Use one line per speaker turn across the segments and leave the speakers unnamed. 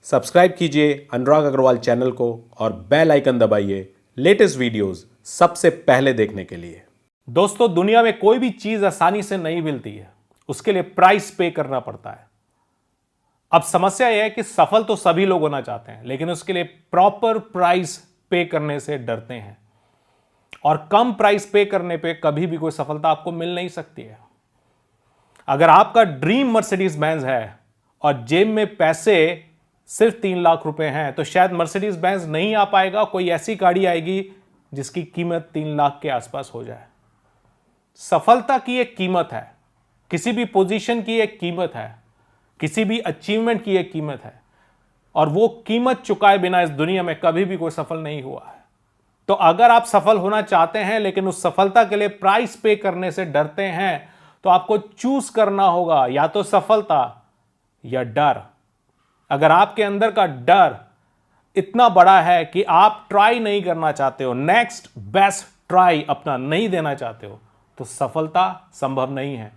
Subscribe कीजिए अनुराग Agarwal channel को और बेल आइकन दबाइए लेटेस्ट वीडियोस सबसे पहले देखने के लिए। दोस्तों, दुनिया में कोई भी चीज आसानी से नहीं मिलती है, उसके लिए प्राइस पे करना पड़ता है। अब समस्या यह है कि सफल तो सभी लोग होना चाहते हैं, लेकिन उसके लिए प्रॉपर प्राइस पे करने से डरते हैं और कम प्राइस पे करने पे कभी भी कोई सफलता आपको मिल नहीं सकती है। अगर आपका ड्रीम मर्सिडीज बेंज है और जेब में पैसे सिर्फ 3 लाख रुपए हैं, तो शायद मर्सिडीज बेंज नहीं आ पाएगा, कोई ऐसी गाड़ी आएगी जिसकी कीमत 3 लाख के आसपास हो जाए। सफलता की एक कीमत है, किसी भी पोजीशन की एक कीमत है, किसी भी अचीवमेंट की एक कीमत है, और वो कीमत चुकाए बिना इस दुनिया में कभी भी कोई सफल नहीं हुआ है। तो अगर आप सफल होना चाहते हैं लेकिन उस सफलता के लिए प्राइस पे करने से डरते हैं, तो आपको चूज करना होगा या तो सफलता या डर। अगर आपके अंदर का डर इतना बड़ा है कि आप ट्राई नहीं करना चाहते हो, नेक्स्ट बेस्ट ट्राई अपना नहीं देना चाहते हो, तो सफलता संभव नहीं है।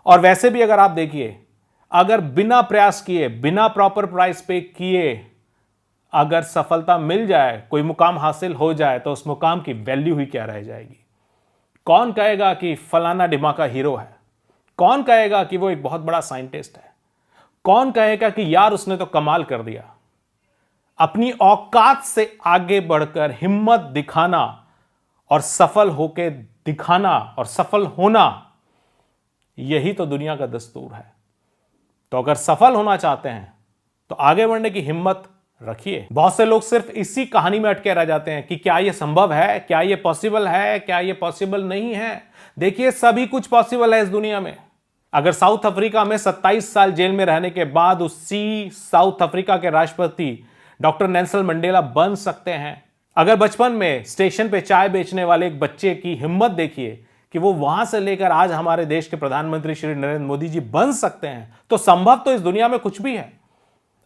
और वैसे भी अगर आप देखिए, अगर बिना प्रयास किए, बिना प्रॉपर प्राइस पे किए अगर सफलता मिल जाए, कोई मुकाम हासिल हो जाए, तो उस मुकाम की वैल्यू ही क्या रह जाएगी। कौन कहेगा कि फलाना डिमाका हीरो है? कौन कहेगा कि वो एक बहुत बड़ा साइंटिस्ट है? कौन कहेगा कि यार उसने तो कमाल कर दिया? अपनी औकात से आगे बढ़कर हिम्मत दिखाना और सफल होकर दिखाना और सफल होना, यही तो दुनिया का दस्तूर है। तो अगर सफल होना चाहते हैं तो आगे बढ़ने की हिम्मत रखिए। बहुत से लोग सिर्फ इसी कहानी में अटके रह जाते हैं कि क्या यह संभव है, क्या यह पॉसिबल है, क्या यह पॉसिबल नहीं है। देखिए, सभी कुछ पॉसिबल है इस दुनिया में। अगर साउथ अफ्रीका में 27 साल जेल में रहने के बाद उसी साउथ अफ्रीका के राष्ट्रपति डॉक्टर नेल्सन मंडेला बन सकते हैं, अगर बचपन में स्टेशन पे चाय बेचने वाले एक बच्चे की हिम्मत देखिए कि वो वहां से लेकर आज हमारे देश के प्रधानमंत्री श्री नरेंद्र मोदी जी बन सकते हैं, तो संभव तो इस दुनिया में कुछ भी है।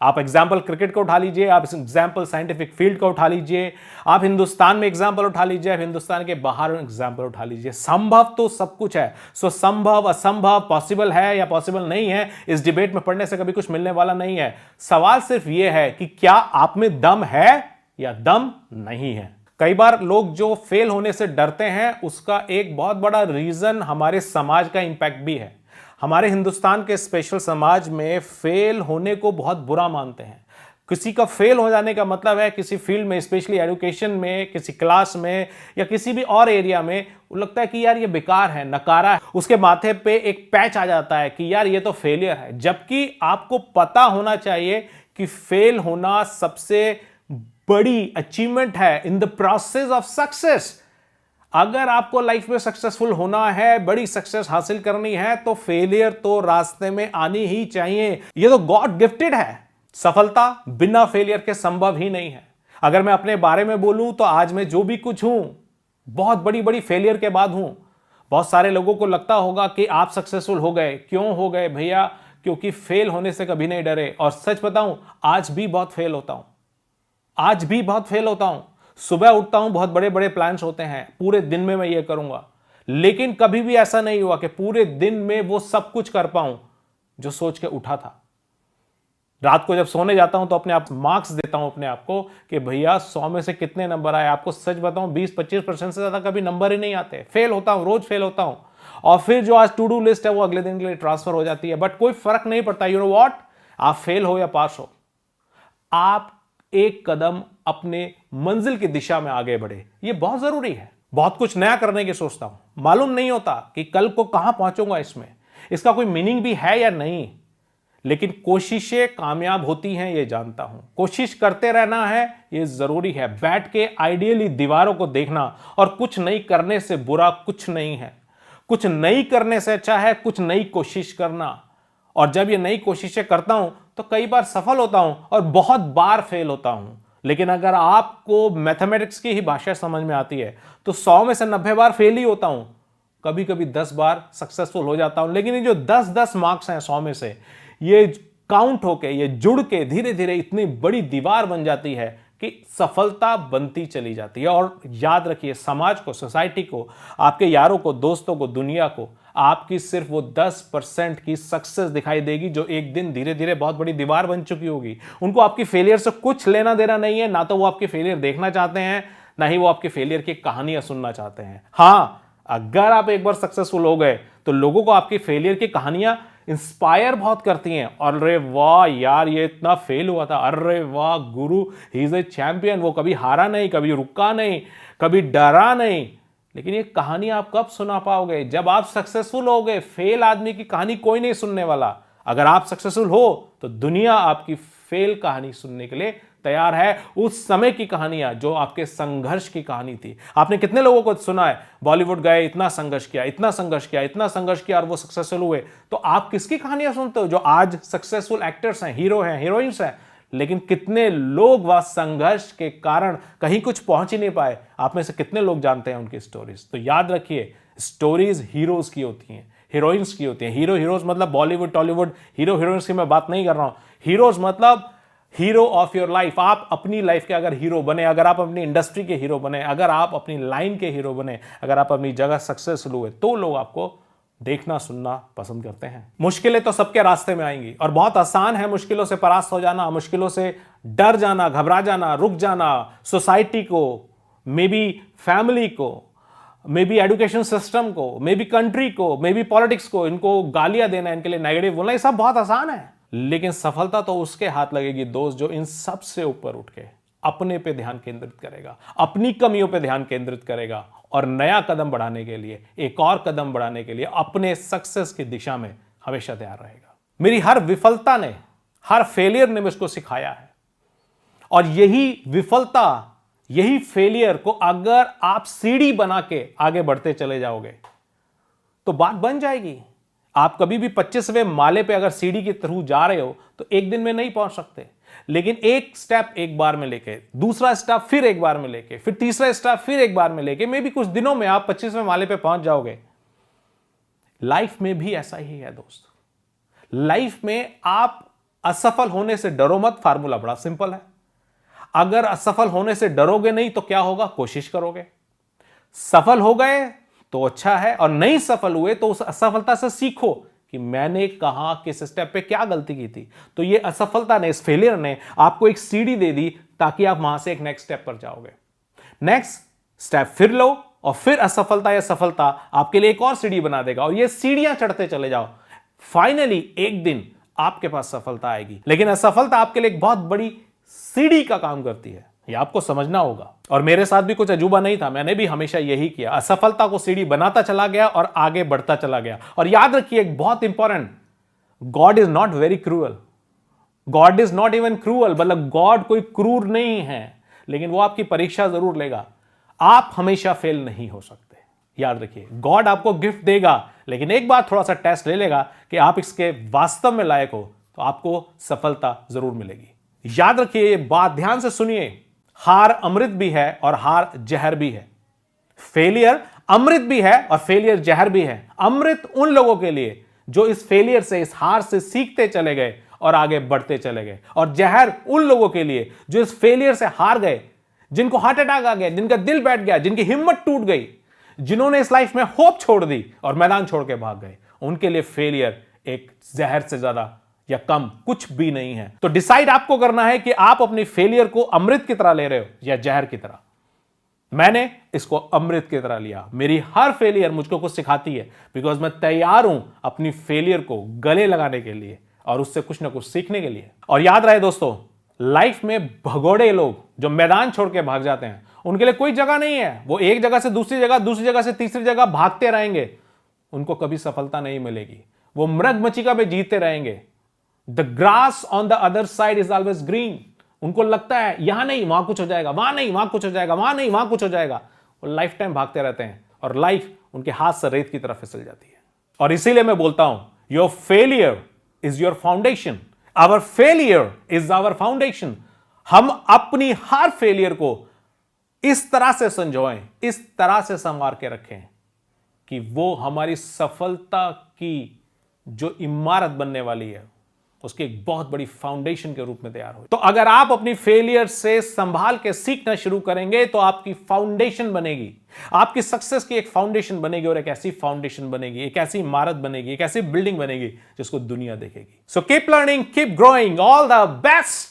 आप एग्जाम्पल क्रिकेट का उठा लीजिए, आप एग्जाम्पल साइंटिफिक फील्ड का उठा लीजिए, आप हिंदुस्तान में एग्जाम्पल उठा लीजिए, आप हिंदुस्तान के बाहर एग्जाम्पल उठा लीजिए। संभव तो सब कुछ है। सो संभव, असंभव, पॉसिबल है या पॉसिबल नहीं है, इस डिबेट में पढ़ने से कभी कुछ मिलने वाला नहीं है। सवाल सिर्फ यह है कि क्या आप में दम है या दम नहीं है। कई बार लोग जो फेल होने से डरते हैं, उसका एक बहुत बड़ा रीजन हमारे समाज का इंपैक्ट भी है। हमारे हिंदुस्तान के स्पेशल समाज में फेल होने को बहुत बुरा मानते हैं। किसी का फेल हो जाने का मतलब है किसी फील्ड में, स्पेशली एजुकेशन में, किसी क्लास में या किसी भी और एरिया में, वो लगता है कि यार ये बेकार है, नकारा है। उसके माथे पे एक पैच आ जाता है कि यार ये तो फेलियर है। जबकि आपको पता होना चाहिए कि फेल होना सबसे बड़ी अचीवमेंट है in the process of success. अगर आपको लाइफ में सक्सेसफुल होना है, बड़ी सक्सेस हासिल करनी है, तो फेलियर तो रास्ते में आनी ही चाहिए। ये तो गॉड गिफ्टेड है। सफलता बिना फेलियर के संभव ही नहीं है। अगर मैं अपने बारे में बोलूं तो आज मैं जो भी कुछ हूं, बहुत बड़ी बड़ी फेलियर के बाद हूं। बहुत सारे लोगों को लगता होगा कि आप सक्सेसफुल हो गए। क्यों हो गए भैया? क्योंकि फेल होने से कभी नहीं डरे। और सच बताऊं, आज भी बहुत फेल होता हूं, आज भी बहुत फेल होता हूं। सुबह उठता हूं, बहुत बड़े बड़े प्लान्स होते हैं, पूरे दिन में मैं ये करूंगा, लेकिन कभी भी ऐसा नहीं हुआ कि पूरे दिन में वो सब कुछ कर पाऊं जो सोच के उठा था। रात को जब सोने जाता हूं तो अपने आप मार्क्स देता हूं अपने आप को कि भैया 100 में से कितने नंबर आए। आपको सच बताऊं, 20-25% से ज्यादा कभी नंबर ही नहीं आते। फेल होता हूं, रोज फेल होता हूं। और फिर जो आज टू डू लिस्ट है वो अगले दिन के लिए ट्रांसफर हो जाती है। बट कोई फर्क नहीं पड़ता। यू नो व्हाट, आप फेल हो या पास हो, आप एक कदम अपने मंजिल की दिशा में आगे बढ़े, ये बहुत जरूरी है। बहुत कुछ नया करने की सोचता हूं, मालूम नहीं होता कि कल को कहां पहुंचूंगा, इसका कोई मीनिंग भी है या नहीं, लेकिन कोशिशें कामयाब होती हैं ये जानता हूं। कोशिश करते रहना है, ये जरूरी है। बैठ के आइडियली दीवारों को देखना और कुछ नहीं करने से बुरा कुछ नहीं है। कुछ नहीं करने से अच्छा है कुछ नई कोशिश करना। और जब ये नई कोशिशें करता हूं तो कई बार सफल होता हूं और बहुत बार फेल होता हूं। लेकिन अगर आपको मैथमेटिक्स की ही भाषा समझ में आती है तो 100 में से 90 बार फेल ही होता हूं, कभी कभी 10 बार सक्सेसफुल हो जाता हूं। लेकिन ये जो 10-10 मार्क्स हैं 100 में से, ये काउंट होके, ये जुड़ के धीरे धीरे इतनी बड़ी दीवार बन जाती है कि सफलता बनती चली जाती है। और याद रखिए, समाज को, सोसाइटी को, आपके यारों को, दोस्तों को, दुनिया को आपकी सिर्फ वो 10% की सक्सेस दिखाई देगी जो एक दिन धीरे धीरे बहुत बड़ी दीवार बन चुकी होगी। उनको आपकी फेलियर से कुछ लेना देना नहीं है, ना तो वो आपके फेलियर देखना चाहते हैं, ना ही वो आपके फेलियर की कहानियां सुनना चाहते हैं। हां, अगर आप एक बार सक्सेसफुल हो गए तो लोगों को आपकी फेलियर की कहानियां इंस्पायर बहुत करती हैं। और अरे वाह यार, ये इतना फेल हुआ था, अरे वाह गुरु, ही इज ए चैंपियन, वो कभी हारा नहीं, कभी रुका नहीं, कभी डरा नहीं। लेकिन ये कहानी आप कब सुना पाओगे? जब आप सक्सेसफुल हो गए। फेल आदमी की कहानी कोई नहीं सुनने वाला। अगर आप सक्सेसफुल हो तो दुनिया आपकी फेल कहानी सुनने के लिए तैयार है। उस समय की कहानियां जो आपके संघर्ष की कहानी थी। आपने कितने लोगों को सुना है, बॉलीवुड गए, इतना संघर्ष किया, इतना संघर्ष किया, इतना संघर्ष किया और वो सक्सेसफुल हुए। तो आप किसकी कहानियां सुनते हो? जो आज सक्सेसफुल एक्टर्स हैं, हीरो हैं, हीरोइंस हैं। लेकिन कितने लोग वह संघर्ष के कारण कहीं कुछ पहुंच ही नहीं पाए? आप में से कितने लोग जानते हैं उनकी स्टोरीज? तो याद रखिए, स्टोरीज हीरोज की होती हैं, हीरोइंस की होती हैं। हीरो हीरोज मतलब बॉलीवुड टॉलीवुड हीरो हीरोइंस की मैं बात नहीं कर रहा हूं। हीरोज मतलब हीरो ऑफ योर लाइफ। आप अपनी लाइफ के अगर हीरो बने, अगर आप अपनी इंडस्ट्री के हीरो बने, अगर आप अपनी लाइन के हीरो बने, अगर आप अपनी जगह सक्सेसफुल हुए, तो लोग आपको देखना सुनना पसंद करते हैं। मुश्किलें तो सबके रास्ते में आएंगी और बहुत आसान है मुश्किलों से परास्त हो जाना, मुश्किलों से डर जाना, घबरा जाना, रुक जाना। सोसाइटी को, मे बी फैमिली को, मे बी एजुकेशन सिस्टम को, मे बी कंट्री को, मे बी पॉलिटिक्स को, इनको गालियां देना, इनके लिए नेगेटिव बोलना, ये सब बहुत आसान है। लेकिन सफलता तो उसके हाथ लगेगी दोस्त जो इन सब से ऊपर उठ के अपने पे ध्यान केंद्रित करेगा, अपनी कमियों पे ध्यान केंद्रित करेगा और नया कदम बढ़ाने के लिए, एक और कदम बढ़ाने के लिए अपने सक्सेस की दिशा में हमेशा तैयार रहेगा। मेरी हर विफलता ने, हर फेलियर ने मुझको सिखाया है। और यही विफलता, यही फेलियर को अगर आप सीढ़ी बना के आगे बढ़ते चले जाओगे तो बात बन जाएगी। आप कभी भी 25वें माले पे अगर सीढ़ी के थ्रू जा रहे हो तो एक दिन में नहीं पहुंच सकते। लेकिन एक स्टेप एक बार में लेके, दूसरा स्टेप फिर एक बार में लेके, फिर तीसरा स्टेप फिर एक बार में लेके, मे भी कुछ दिनों में आप 25वें माले पे पहुंच जाओगे। लाइफ में भी ऐसा ही है दोस्त। लाइफ में आप असफल होने से डरो मत। फार्मूला बड़ा सिंपल है। अगर असफल होने से डरोगे नहीं तो क्या होगा? कोशिश करोगे। सफल हो गए तो अच्छा है, और नहीं सफल हुए तो उस असफलता से सीखो कि मैंने कहां, किस स्टेप पे क्या गलती की थी। तो ये असफलता ने, इस फेलियर ने आपको एक सीढ़ी दे दी ताकि आप वहां से एक नेक्स्ट स्टेप पर जाओगे। नेक्स्ट स्टेप फिर लो और फिर असफलता या सफलता आपके लिए एक और सीढ़ी बना देगा और ये सीढ़ियां चढ़ते चले जाओ। फाइनली एक दिन आपके पास सफलता आएगी। लेकिन असफलता आपके लिए एक बहुत बड़ी सीढ़ी का काम करती है, ये आपको समझना होगा। और मेरे साथ भी कुछ अजूबा नहीं था, मैंने भी हमेशा यही किया। असफलता को सीढ़ी बनाता चला गया और आगे बढ़ता चला गया। और याद रखिए एक बहुत important, God is not very cruel. God is not even cruel, मतलब गॉड कोई क्रूर नहीं है, लेकिन वो आपकी परीक्षा जरूर लेगा। आप हमेशा फेल नहीं हो सकते। याद रखिए, गॉड आपको गिफ्ट देगा, लेकिन एक बार थोड़ा सा टेस्ट ले लेगा कि आप इसके वास्तव में लायक हो, तो आपको सफलता जरूर मिलेगी। याद रखिए, ये बात ध्यान से सुनिए, हार अमृत भी है और हार जहर भी है। फेलियर अमृत भी है और फेलियर जहर भी है। अमृत उन लोगों के लिए जो इस फेलियर से, इस हार से सीखते चले गए और आगे बढ़ते चले गए, और जहर उन लोगों के लिए जो इस फेलियर से हार गए, जिनको हार्ट अटैक आ गया, जिनका दिल बैठ गया, जिनकी हिम्मत टूट गई, जिन्होंने इस लाइफ में होप छोड़ दी और मैदान छोड़ के भाग गए। उनके लिए फेलियर एक जहर से ज्यादा या कम कुछ भी नहीं है। तो डिसाइड आपको करना है कि आप अपनी फेलियर को अमृत की तरह ले रहे हो या जहर की तरह। मैंने इसको अमृत की तरह लिया। मेरी हर फेलियर मुझको कुछ सिखाती है, बिकॉज मैं तैयार हूं अपनी फेलियर को गले लगाने के लिए और उससे कुछ ना कुछ सीखने के लिए। और याद रहे दोस्तों, लाइफ में भगोड़े लोग जो मैदान छोड़ के भाग जाते हैं, उनके लिए कोई जगह नहीं है। वो एक जगह से दूसरी जगह, दूसरी जगह से तीसरी जगह भागते रहेंगे, उनको कभी सफलता नहीं मिलेगी। वो मृगमचिका पे जीते रहेंगे। The grass on the other side is always green. उनको लगता है यहां नहीं वहां कुछ हो जाएगा, वहां नहीं वहां कुछ हो जाएगा, वहां नहीं वहां कुछ हो जाएगा। वो लाइफ टाइम भागते रहते हैं और लाइफ उनके हाथ से रेत की तरफ फिसल जाती है। और इसीलिए मैं बोलता हूं, your failure is your foundation, our failure is our foundation. हम अपनी हर फेलियर को इस तरह से संजोएं, इस तरह से संवार के रखें कि वो हमारी सफलता की जो इमारत बनने वाली है उसकी एक बहुत बड़ी फाउंडेशन के रूप में तैयार हो। तो अगर आप अपनी फेलियर से संभाल के सीखना शुरू करेंगे तो आपकी फाउंडेशन बनेगी, आपकी सक्सेस की एक फाउंडेशन बनेगी, और एक ऐसी फाउंडेशन बनेगी, एक ऐसी इमारत बनेगी, एक ऐसी बिल्डिंग बनेगी जिसको दुनिया देखेगी। So keep learning, keep growing, all the best.